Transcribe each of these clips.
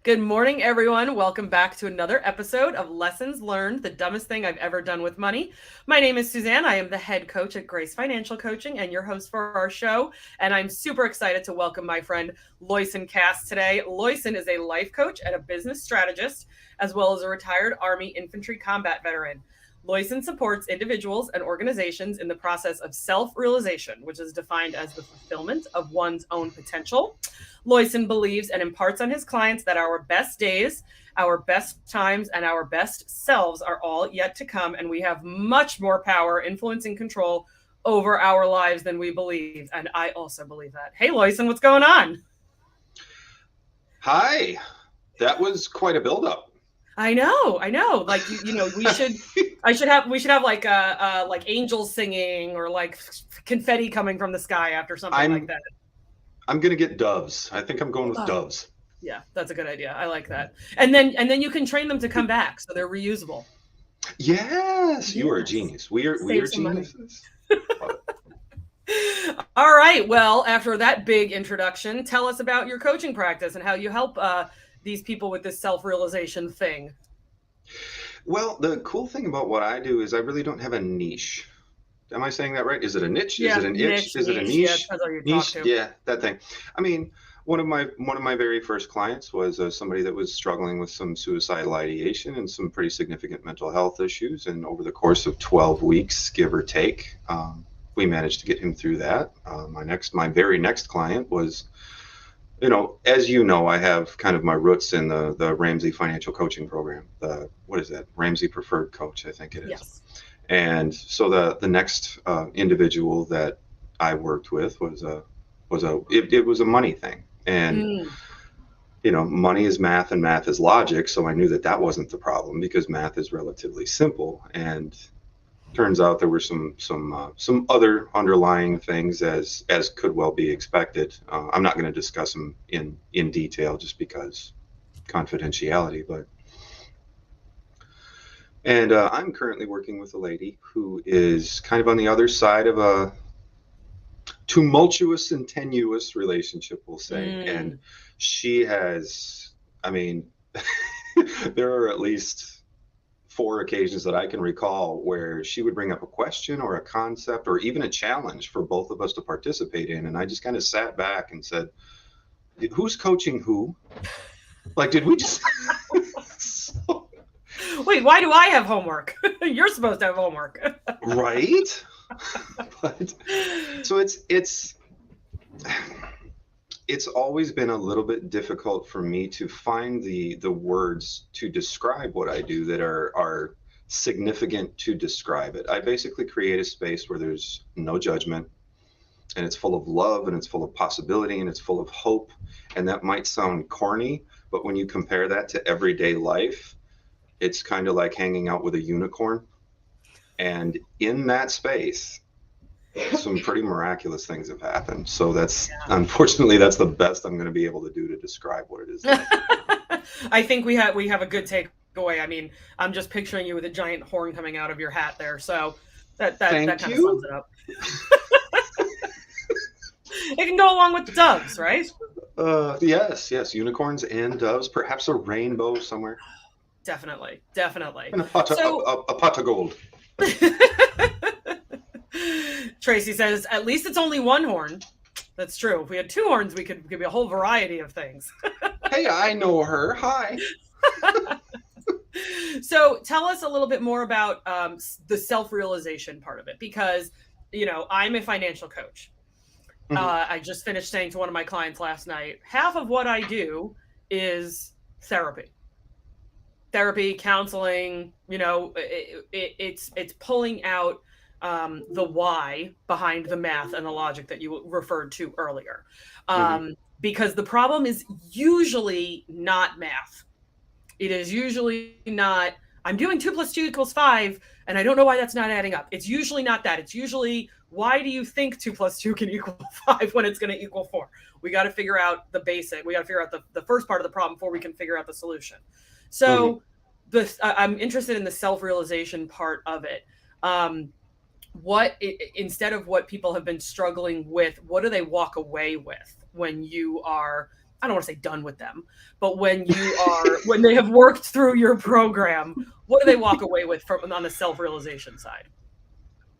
Good morning, everyone. Welcome back to another episode of Lessons Learned, the dumbest thing I've ever done with money. My name is Suzanne. I am the head coach at Grace Financial Coaching and your host for our show. And I'm super excited to welcome my friend Loison Kast today. Loison is a life coach and a business strategist, as well as a retired Army infantry combat veteran. Loison supports individuals and organizations in the process of self-realization, which is defined as the fulfillment of one's own potential. Loison believes and imparts on his clients that our best days, our best times, and our best selves are all yet to come, and we have much more power, influence, and control over our lives than we believe. And I also believe that. Hey, Loison, what's going on? Hi, that was quite a buildup. I know. Like we should have like angels singing or like confetti coming from the sky after something like that. I'm gonna get doves. I think I'm going with doves. Yeah, that's a good idea. I like that. And then you can train them to come back, so they're reusable. Yes, you are a genius. We are geniuses. All right. Well, after that big introduction, tell us about your coaching practice and how you help these people with this self-realization thing. Well, the cool thing about what I do is I really don't have a niche. Am I saying that right? Is it a niche? Yeah, is it an itch? Is it a niche? Yeah, niche? Yeah, that thing. I mean, one of my very first clients was somebody that was struggling with some suicidal ideation and some pretty significant mental health issues. And over the course of 12 weeks, give or take, we managed to get him through that. My very next client was, as you know, I have kind of my roots in the Ramsey Financial Coaching Program. What is that? Ramsey Preferred Coach, I think it is. Yes. And so the next individual that I worked with was a money thing, and money is math and math is logic. So I knew that wasn't the problem because math is relatively simple. And turns out there were some other underlying things as could well be expected. I'm not going to discuss them in detail just because confidentiality, but. And I'm currently working with a lady who is kind of on the other side of a tumultuous and tenuous relationship, we'll say. And she has, there are at least 4 occasions that I can recall where she would bring up a question or a concept or even a challenge for both of us to participate in. And I just kind of sat back and said, who's coaching who? Like, did we just... Wait, why do I have homework? You're supposed to have homework. Right? But, so it's always been a little bit difficult for me to find the words to describe what I do that are significant to describe it. I basically create a space where there's no judgment, and it's full of love, and it's full of possibility, and it's full of hope. And that might sound corny, but when you compare that to everyday life, it's kind of like hanging out with a unicorn. And in that space, some pretty miraculous things have happened. So unfortunately, that's the best I'm going to be able to do to describe what it is. I think we have a good takeaway. I mean, I'm just picturing you with a giant horn coming out of your hat there. So that kind of sums it up. It can go along with the doves, right? Yes. Unicorns and doves, perhaps a rainbow somewhere. Definitely. And a pot of gold. Tracy says, at least it's only one horn. That's true. If we had 2 horns, we could give you a whole variety of things. Hey, I know her. Hi. So tell us a little bit more about the self-realization part of it, because, I'm a financial coach. I just finished saying to one of my clients last night, half of what I do is therapy, counseling. It's pulling out the why behind the math and the logic that you referred to earlier. Because the problem is usually not math. It is usually not, I'm doing 2 + 2 = 5, and I don't know why that's not adding up. It's usually not that. It's usually, why do you think 2 + 2 can equal 5 when it's going to equal 4? We got to figure out the basic. We got to figure out the first part of the problem before we can figure out the solution. So I'm interested in the self-realization part of it. Instead of what people have been struggling with, what do they walk away with when you are I don't want to say done with them, but when they have worked through your program, what do they walk away with from on the self-realization side?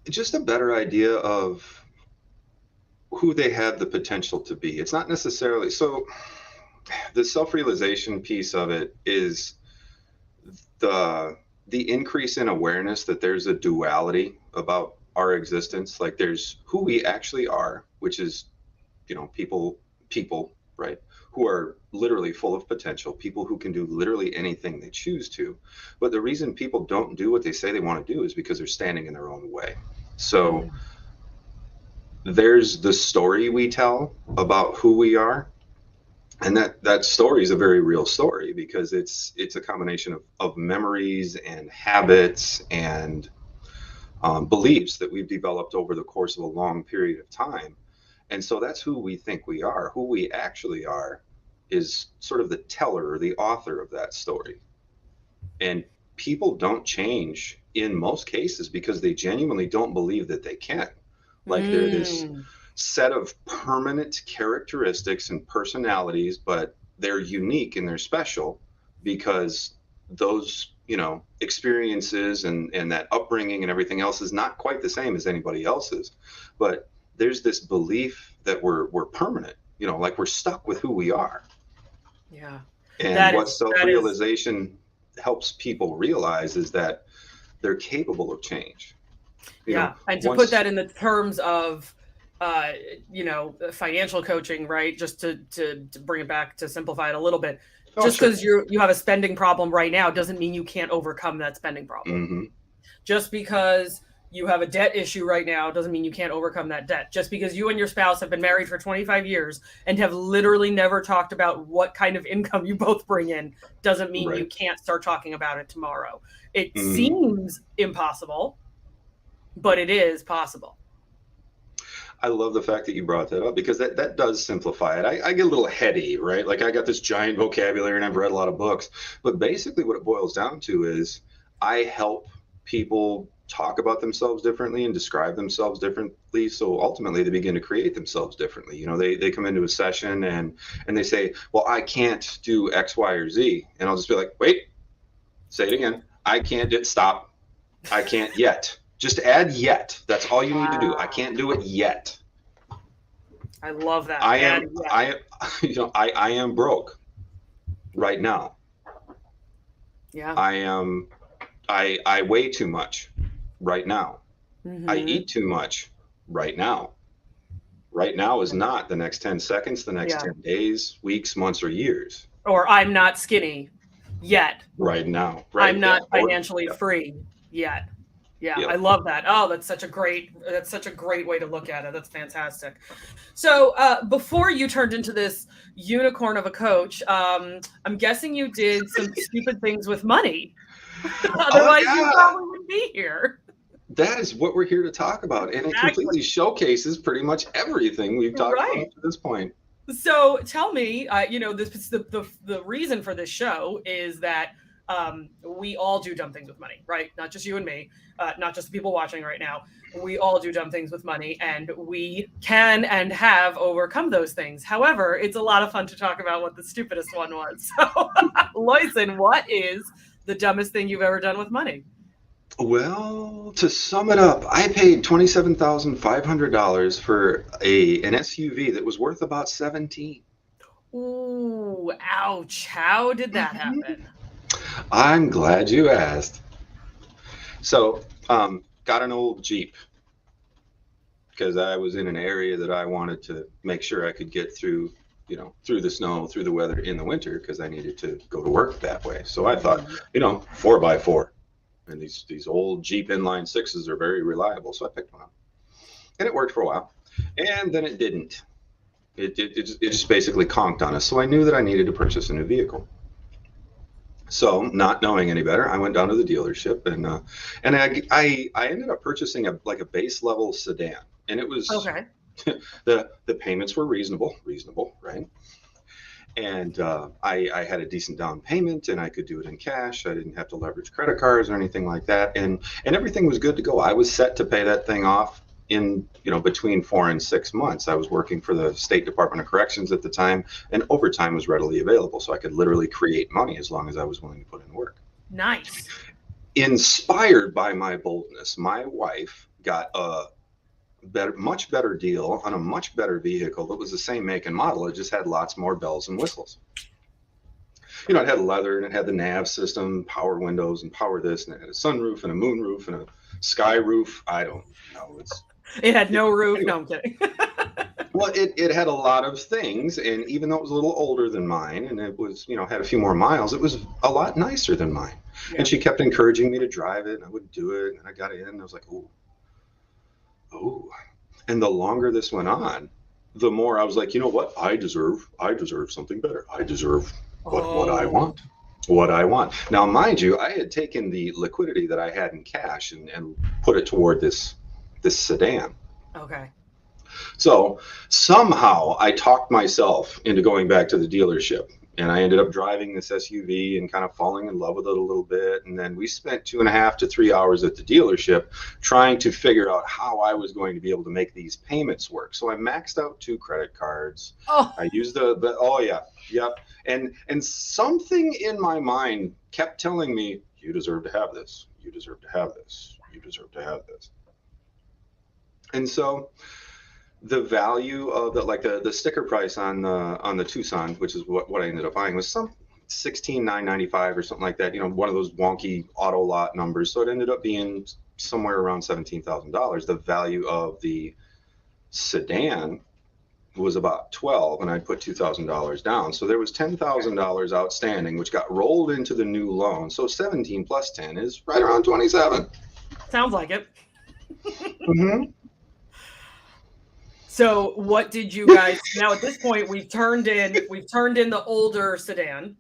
Just a better idea of who they have the potential to be. It's not necessarily so. The self-realization piece of it is the increase in awareness that there's a duality about our existence. Like there's who we actually are, which is, people, right, who are literally full of potential, people who can do literally anything they choose to. But the reason people don't do what they say they want to do is because they're standing in their own way. So there's the story we tell about who we are, and that story is a very real story because it's a combination of memories and habits and beliefs that we've developed over the course of a long period of time. And so that's who we think we are. Who we actually are is sort of the teller or the author of that story. And people don't change in most cases because they genuinely don't believe that they can. Like they're this set of permanent characteristics and personalities, but they're unique and they're special because those, experiences and that upbringing and everything else is not quite the same as anybody else's. But there's this belief that we're permanent, like we're stuck with who we are. Yeah. And what self-realization helps people realize is that they're capable of change. And to put that in the terms of financial coaching, right? Just to bring it back, to simplify it a little bit. Just because you have a spending problem right now doesn't mean you can't overcome that spending problem. Mm-hmm. Just because you have a debt issue right now doesn't mean you can't overcome that debt. Just because you and your spouse have been married for 25 years and have literally never talked about what kind of income you both bring in doesn't mean you can't start talking about it tomorrow. It seems impossible, but it is possible. I love the fact that you brought that up because that does simplify it. I get a little heady, right? Like I got this giant vocabulary and I've read a lot of books, but basically what it boils down to is I help people talk about themselves differently and describe themselves differently. So ultimately they begin to create themselves differently. They come into a session and they say, well, I can't do X, Y, or Z. And I'll just be like, wait, say it again. I can't stop. I can't yet. Just add yet. That's all you need to do. I can't do it yet. I love that. I am broke right now. Yeah. I weigh too much right now. Mm-hmm. I eat too much right now. Right now is not the next 10 seconds, the next 10 days, weeks, months, or years. Or I'm not skinny yet. Right now. Right? I'm not financially free yet. Yeah, I love that. Oh, that's such a great way to look at it. That's fantastic. So before you turned into this unicorn of a coach, I'm guessing you did some stupid things with money. Otherwise, you probably wouldn't be here. That is what we're here to talk about. And it completely showcases pretty much everything we've talked about to this point. So tell me, the reason for this show is that we all do dumb things with money, right? Not just you and me, not just the people watching right now. We all do dumb things with money, and we can and have overcome those things. However, it's a lot of fun to talk about what the stupidest one was. So, Loison, what is the dumbest thing you've ever done with money? Well, to sum it up, I paid $27,500 for an SUV that was worth about 17. Ooh, ouch. How did that happen? I'm glad you asked. So, got an old Jeep because I was in an area that I wanted to make sure I could get through, through the snow, through the weather in the winter because I needed to go to work that way. So I thought, 4x4. And these old Jeep inline sixes are very reliable. So I picked one up. And it worked for a while. And then it didn't. It just basically conked on us. So I knew that I needed to purchase a new vehicle. So, not knowing any better, I went down to the dealership and I ended up purchasing a base level sedan, and it was the payments were reasonable, right? And I had a decent down payment, and I could do it in cash. I didn't have to leverage credit cards or anything like that, and everything was good to go. I was set to pay that thing off in, between 4 and 6 months, I was working for the State Department of Corrections at the time, and overtime was readily available. So I could literally create money as long as I was willing to put in work. Nice. Inspired by my boldness, my wife got a much better deal on a much better vehicle that was the same make and model. It just had lots more bells and whistles. It had leather, and it had the nav system, power windows and power this, and it had a sunroof and a moonroof and a sky roof. I don't know. It had no roof. Anyway. No, I'm kidding. Well, it had a lot of things, and even though it was a little older than mine, and it was, had a few more miles, it was a lot nicer than mine. Yeah. And she kept encouraging me to drive it, and I would do it, and I got in, and I was like, oh. And the longer this went on, the more I was like, you know what? I deserve something better. I deserve what I want. What I want. Now, mind you, I had taken the liquidity that I had in cash and put it toward this sedan. Okay. So somehow I talked myself into going back to the dealership, and I ended up driving this SUV and kind of falling in love with it a little bit. And then we spent 2.5 to 3 hours at the dealership trying to figure out how I was going to be able to make these payments work. So I maxed out 2 credit cards. I used yep. And something in my mind kept telling me, you deserve to have this. You deserve to have this. You deserve to have this. And so the value of the sticker price on the Tucson, which is what I ended up buying, was some $16,995 or something like that. One of those wonky auto lot numbers. So it ended up being somewhere around $17,000. The value of the sedan was about $12,000, and I put $2,000 down. So there was $10,000 outstanding, which got rolled into the new loan. So 17 plus 10 is right around 27. Sounds like it. Mm-hmm. So what did you guys, now at this point, we've turned in the older sedan.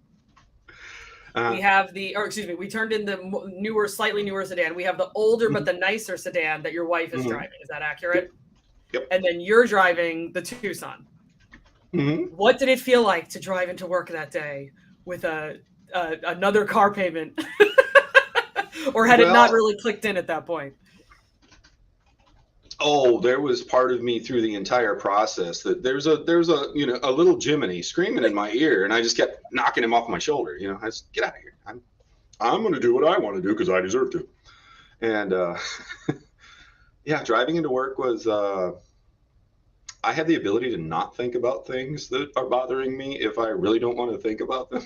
We have we turned in the slightly newer sedan. We have the older, but the nicer sedan that your wife is driving. Is that accurate? Yep. And then you're driving the Tucson. Mm-hmm. What did it feel like to drive into work that day with another car payment? Or had it not really clicked in at that point? Oh, there was part of me through the entire process that there's a little Jiminy screaming in my ear, and I just kept knocking him off my shoulder. I just, get out of here. I'm going to do what I want to do because I deserve to. And yeah, driving into work was I had the ability to not think about things that are bothering me if I really don't want to think about them.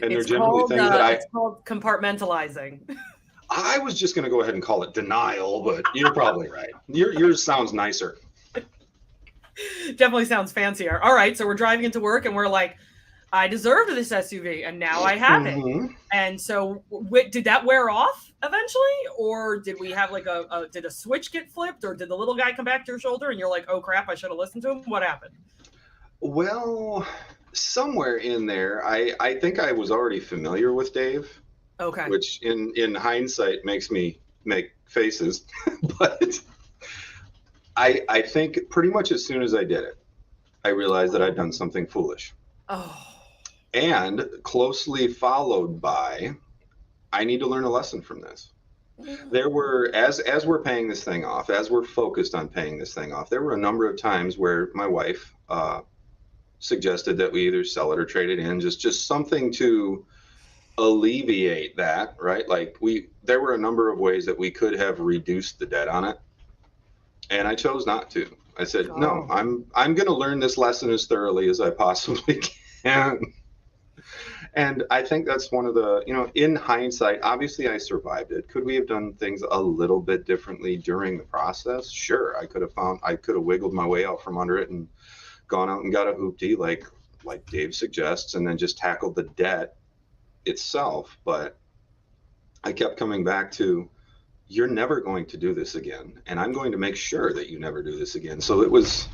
And they're generally things that it's called compartmentalizing. I was just going to go ahead and call it denial, but you're probably right. Yours sounds nicer. Definitely sounds fancier. All right, so we're driving into work, and we're like, I deserved this SUV, and now I have it. And so did that wear off eventually? Or did we have did a switch get flipped? Or did the little guy come back to your shoulder, and you're like, oh, crap, I should have listened to him? What happened? Well, somewhere in there, I think I was already familiar with Dave. Okay. Which in hindsight makes me make faces. But I think pretty much as soon as I did it, I realized that I'd done something foolish. Oh. And closely followed by, I need to learn a lesson from this. There were, as we're paying this thing off, as we're focused on paying this thing off, there were a number of times where my wife suggested that we either sell it or trade it in, just something to alleviate that, right? There were a number of ways that we could have reduced the debt on it, and I chose not to. I said, no, I'm going to learn this lesson as thoroughly as I possibly can. And I think that's one of the, in hindsight, obviously I survived it. Could we have done things a little bit differently during the process? Sure. I could have wiggled my way out from under it and gone out and got a hoopty like Dave suggests, and then just tackled the debt itself. But I kept coming back to, you're never going to do this again, and I'm going to make sure that you never do this again. So it was,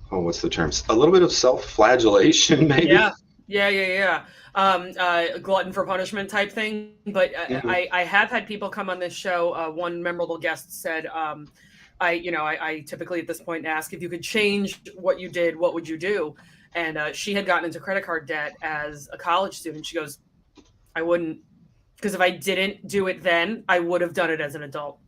what's the term? A little bit of self-flagellation, maybe. Yeah. Glutton for punishment type thing. But I have had people come on this show. One memorable guest said, I typically at this point ask, if you could change what you did, what would you do? And she had gotten into credit card debt as a college student. She goes, I wouldn't, because if I didn't do it then, I would have done it as an adult.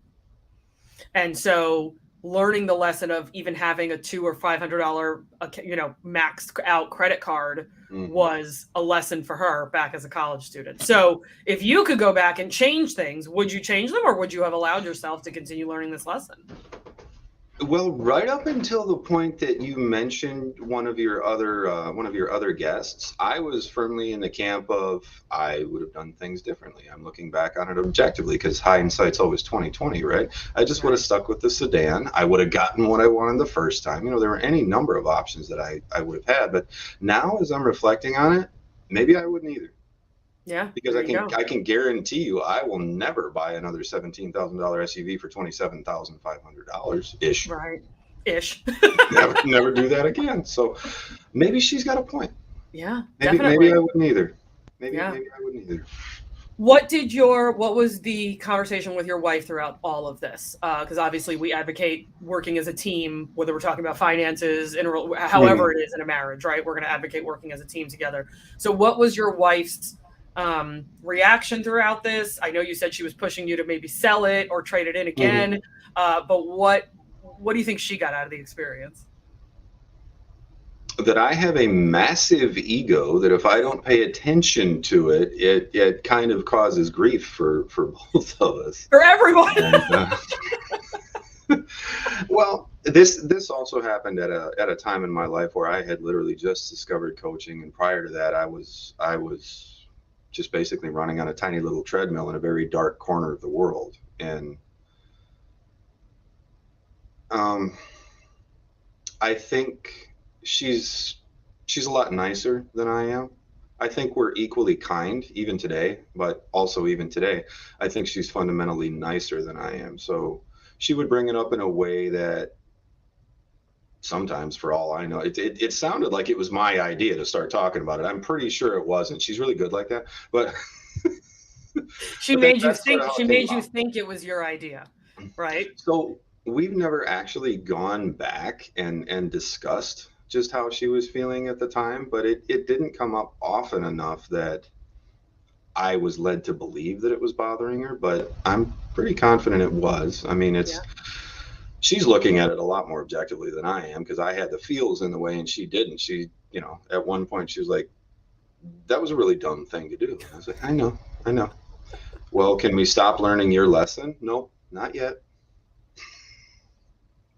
And so learning the lesson of even having a $200 or $500, maxed out credit card Hmm. was a lesson for her back as a college student. So if you could go back and change things, would you change them, or would you have allowed yourself to continue learning this lesson? Well, right up until the point that you mentioned one of your other guests, I was firmly in the camp of I would have done things differently. I'm looking back on it objectively because hindsight's always 2020, right? I just would have Right. stuck with the sedan. I would have gotten what I wanted the first time. There were any number of options that I would have had, but now as I'm reflecting on it, maybe I wouldn't either. Yeah, Because there you go. I can guarantee you I will never buy another $17,000 SUV for $27,500 ish. Right. Ish. Never do that again. So maybe she's got a point. Yeah, Maybe I definitely. wouldn't either. Yeah. Maybe I wouldn't either. What was the conversation with your wife throughout all of this? Because obviously we advocate working as a team, whether we're talking about finances, however Mhm. it is in a marriage, right? We're going to advocate working as a team together. So what was your wife's reaction throughout this? I know you said she was pushing you to maybe sell it or trade it in Mhm. again, but what do you think she got out of the experience? That I have a massive ego that if I don't pay attention to it, it kind of causes grief for both of us. For everyone. And well, this also happened at a time in my life where I had literally just discovered coaching, and prior to that, I was just basically running on a tiny little treadmill in a very dark corner of the world, and um, I think she's she's a lot nicer than I am. I think we're equally kind even today, but also even today, I think she's fundamentally nicer than I am. So she would bring it up in a way that sometimes, for all I know, it sounded like it was my idea to start talking about it. I'm pretty sure it wasn't. She's really good like that, but She that's sort of how she it came made you about. think it was your idea, right? So we've never actually gone back and discussed just how she was feeling at the time, but it didn't come up often enough that I was led to believe that it was bothering her, but I'm pretty confident it was. I mean, Yeah. she's looking at it a lot more objectively than I am because I had the feels in the way and she didn't. At one point she was like, that was a really dumb thing to do. And I was like, I know. Well, can we stop learning your lesson? Nope, not yet.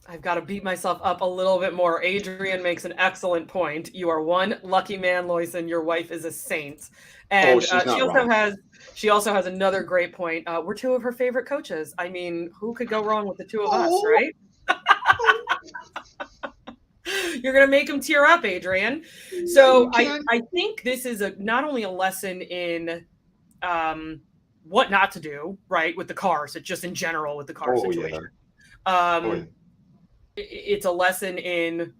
I've got to beat myself up a little bit more. Adrian makes an excellent point. You are one lucky man, Loison. Your wife is a saint, Oh, and she's not wrong. she also has another great point. We're two of her favorite coaches. I mean, who could go wrong with the two of us, Oh, right? You're gonna make him tear up, Adrian. So you can. I think this is not only a lesson in what not to do, right, with the cars, it's just in general with the car Oh yeah. situation. Oh yeah. Um, it's a lesson in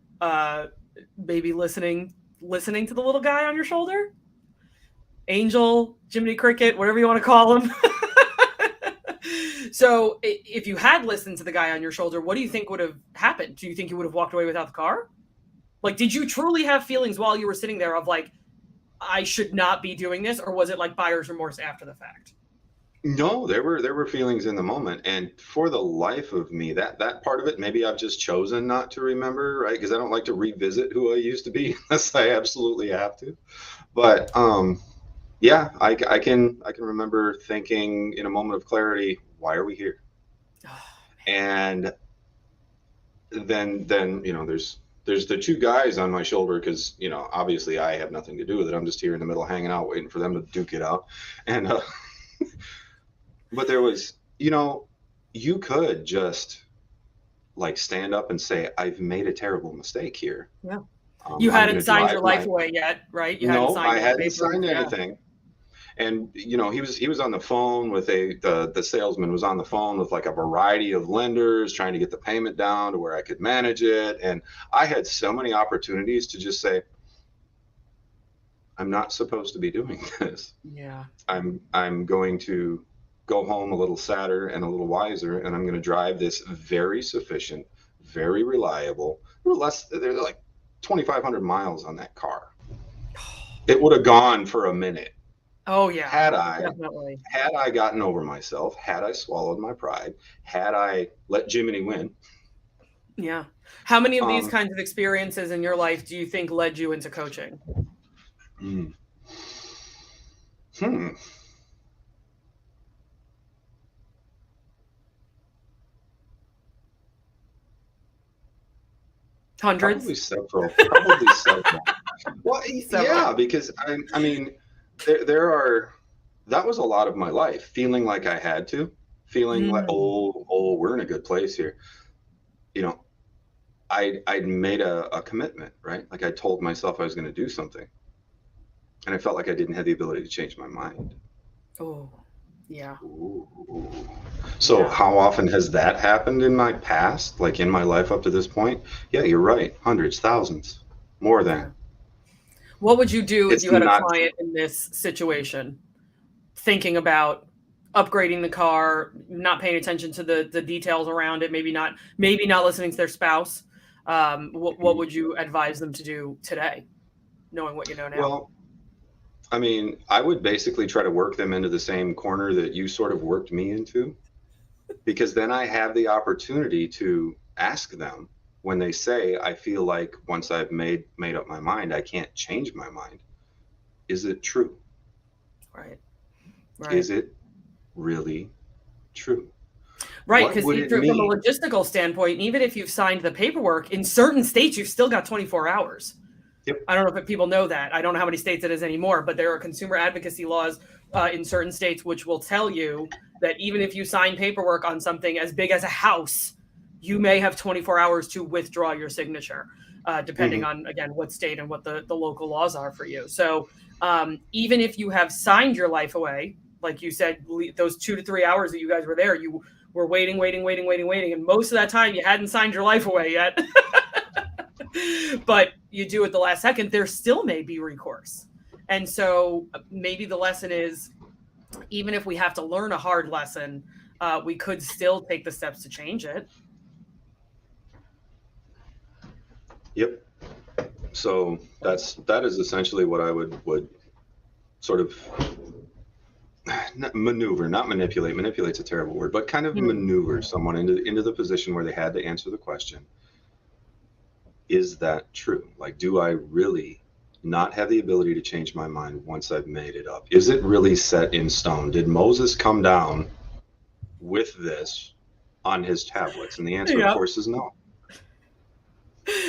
maybe listening to the little guy on your shoulder, angel, Jiminy Cricket, whatever you want to call him. So if you had listened to the guy on your shoulder, what do you think would have happened? Do you think you would have walked away without the car? Like, did you truly have feelings while you were sitting there of like, I should not be doing this, or was it like buyer's remorse after the fact? No, there were feelings in the moment, and for the life of me, that part of it, maybe I've just chosen not to remember, right? Because I don't like to revisit who I used to be unless I absolutely have to. But yeah, I can remember thinking in a moment of clarity, why are we here? Oh, And then there's the two guys on my shoulder because obviously I have nothing to do with it. I'm just here in the middle hanging out, waiting for them to duke it out, and but there was, you could just like stand up and say, I've made a terrible mistake here. yeah. You I'm hadn't going to signed drive your life my. away yet, right? You hadn't No, signed I any hadn't papers. signed Yeah. anything. And he was on the phone with the salesman was on the phone with like a variety of lenders trying to get the payment down to where I could manage it. And I had so many opportunities to just say, I'm not supposed to be doing this. Yeah. I'm going to go home a little sadder and a little wiser, and I'm going to drive this very sufficient, very reliable. There's like 2,500 miles on that car. It would have gone for a minute Oh yeah, had I definitely. had I gotten over myself, had I swallowed my pride, had I let Jiminy win. Yeah. How many of these Um, kinds of experiences in your life do you think led you into coaching? hmm. Hmm. Hundreds? Probably several. Probably several. Well, Several. yeah, because I mean, there are. That was a lot of my life, feeling like I had to, feeling like, Mm. we're in a good place here. You know, I'd made a commitment, right? Like I told myself I was going to do something, and I felt like I didn't have the ability to change my mind. Oh, yeah. Ooh. So Yeah. how often has that happened in my past, like in my life up to this point? Yeah, you're right. Hundreds, thousands, more Yeah. than. What would you do if It's you had a not client true. in this situation thinking about upgrading the car, not paying attention to the details around it, maybe not listening to their spouse? What would you advise them to do today, knowing what you know now? Well, I mean, I would basically try to work them into the same corner that you sort of worked me into, because then I have the opportunity to ask them when they say, I feel like once I've made up my mind, I can't change my mind. Is it true? Right. Right. Is it really true? Right, What because would it from a mean? logistical standpoint, even if you've signed the paperwork, in certain states, you've still got 24 hours. Yep. I don't know if people know that. I don't know how many states it is anymore, but there are consumer advocacy laws in certain states which will tell you that even if you sign paperwork on something as big as a house, you may have 24 hours to withdraw your signature, depending Hmm. on, again, what state and what the local laws are for you. So even if you have signed your life away, like you said, those 2 to 3 hours that you guys were there, you were waiting, waiting, waiting, waiting, waiting. And most of that time, you hadn't signed your life away yet. But you do it the last second, there still may be recourse. And so maybe the lesson is, even if we have to learn a hard lesson, we could still take the steps to change it. Yep. So that is essentially what I would sort of maneuver, not manipulate. Manipulate's a terrible word, but kind of Hmm. maneuver someone into the position where they had to answer the question: is that true? Like, do I really not have the ability to change my mind once I've made it up? Is it really set in stone? Did Moses come down with this on his tablets? And the answer, of Yep. course, is no.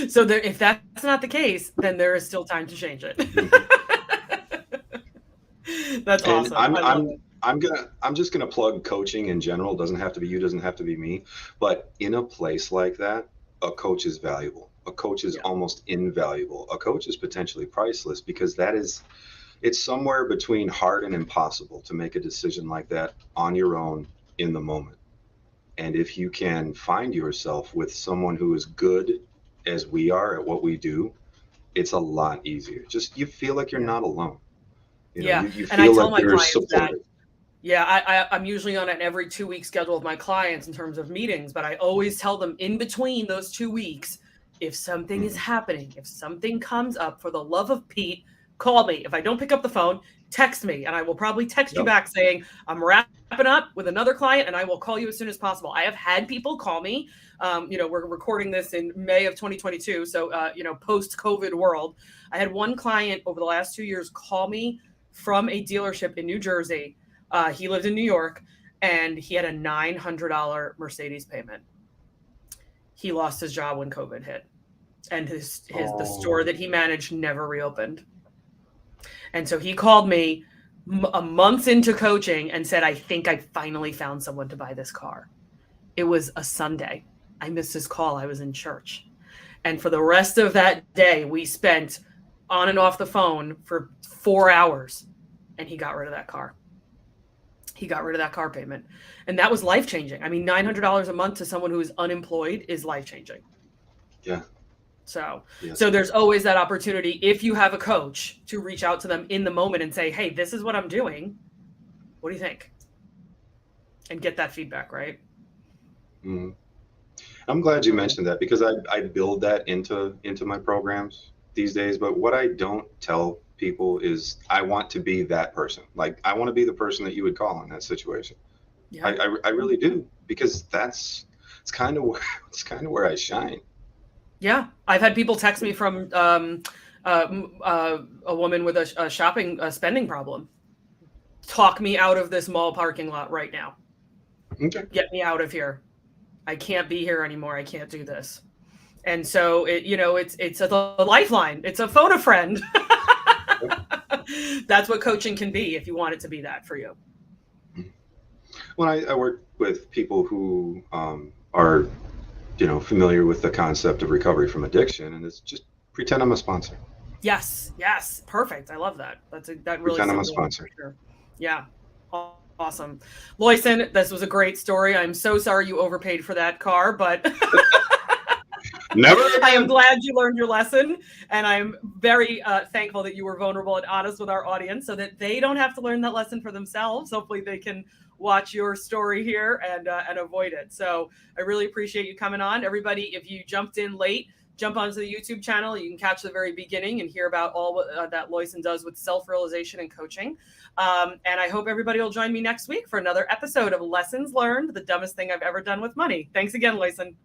So there, if that's not the case, then there is still time to change it. Mhm. That's And awesome. I love it. I'm just gonna plug coaching in general. It doesn't have to be you, doesn't have to be me. But in a place like that, a coach is valuable. A coach is Yeah. almost invaluable. A coach is potentially priceless, because it's somewhere between hard and impossible to make a decision like that on your own in the moment. And if you can find yourself with someone who is good as we are at what we do, it's a lot easier. Just you feel like you're Yeah. not alone. Yeah. You And I feel tell like my you're clients that. supported. Yeah, I'm usually on an every 2 week schedule with my clients in terms of meetings, but I always tell them in between those 2 weeks, if something is Mhm. happening, if something comes up, for the love of Pete, call me. If I don't pick up the phone, text me, and I will probably text you Yep. back saying, I'm wrapping up with another client and I will call you as soon as possible. I have had people call me. We're recording this in May of 2022. So, post COVID world, I had one client over the last 2 years call me from a dealership in New Jersey. He lived in New York, and he had a $900 Mercedes payment. He lost his job when COVID hit, and the store Oh. that he managed never reopened. And so he called me a month into coaching and said, "I think I finally found someone to buy this car." It was a Sunday. I missed his call. I was in church. And for the rest of that day, we spent on and off the phone for 4 hours, and he got rid of that car. He got rid of that car payment. And that was life changing. I mean, $900 a month to someone who is unemployed is life changing. Yeah. So, Yes. so there's always that opportunity, if you have a coach, to reach out to them in the moment and say, "Hey, this is what I'm doing. What do you think?" And get that feedback, right? Mhm. I'm glad you So, mentioned that, because I build that into my programs these days. But what I don't tell people is I want to be that person. Like I want to be the person that you would call in that situation. yeah. I really do, because it's kind of where I shine. Yeah, I've had people text me from a woman with a shopping spending problem. Talk me out of this mall parking lot right now. Okay. Get me out of here. I can't be here anymore. I can't do this. And so it's a lifeline. It's a phone a friend. That's what coaching can be if you want it to be that for you. When I work with people who are, familiar with the concept of recovery from addiction, and it's just pretend I'm a sponsor. Yes, perfect. I love that. That really Pretend I'm a sums it up sponsor. for sure. Yeah, awesome. Loison, this was a great story. I'm so sorry you overpaid for that car, but Never I am again. glad you learned your lesson, and I'm very thankful that you were vulnerable and honest with our audience so that they don't have to learn that lesson for themselves. Hopefully they can watch your story here and avoid it. So I really appreciate you coming on. Everybody, if you jumped in late, jump onto the YouTube channel. You can catch the very beginning and hear about all that Loison does with self-realization and coaching. And I hope everybody will join me next week for another episode of Lessons Learned, the dumbest thing I've ever done with money. Thanks again, Loison.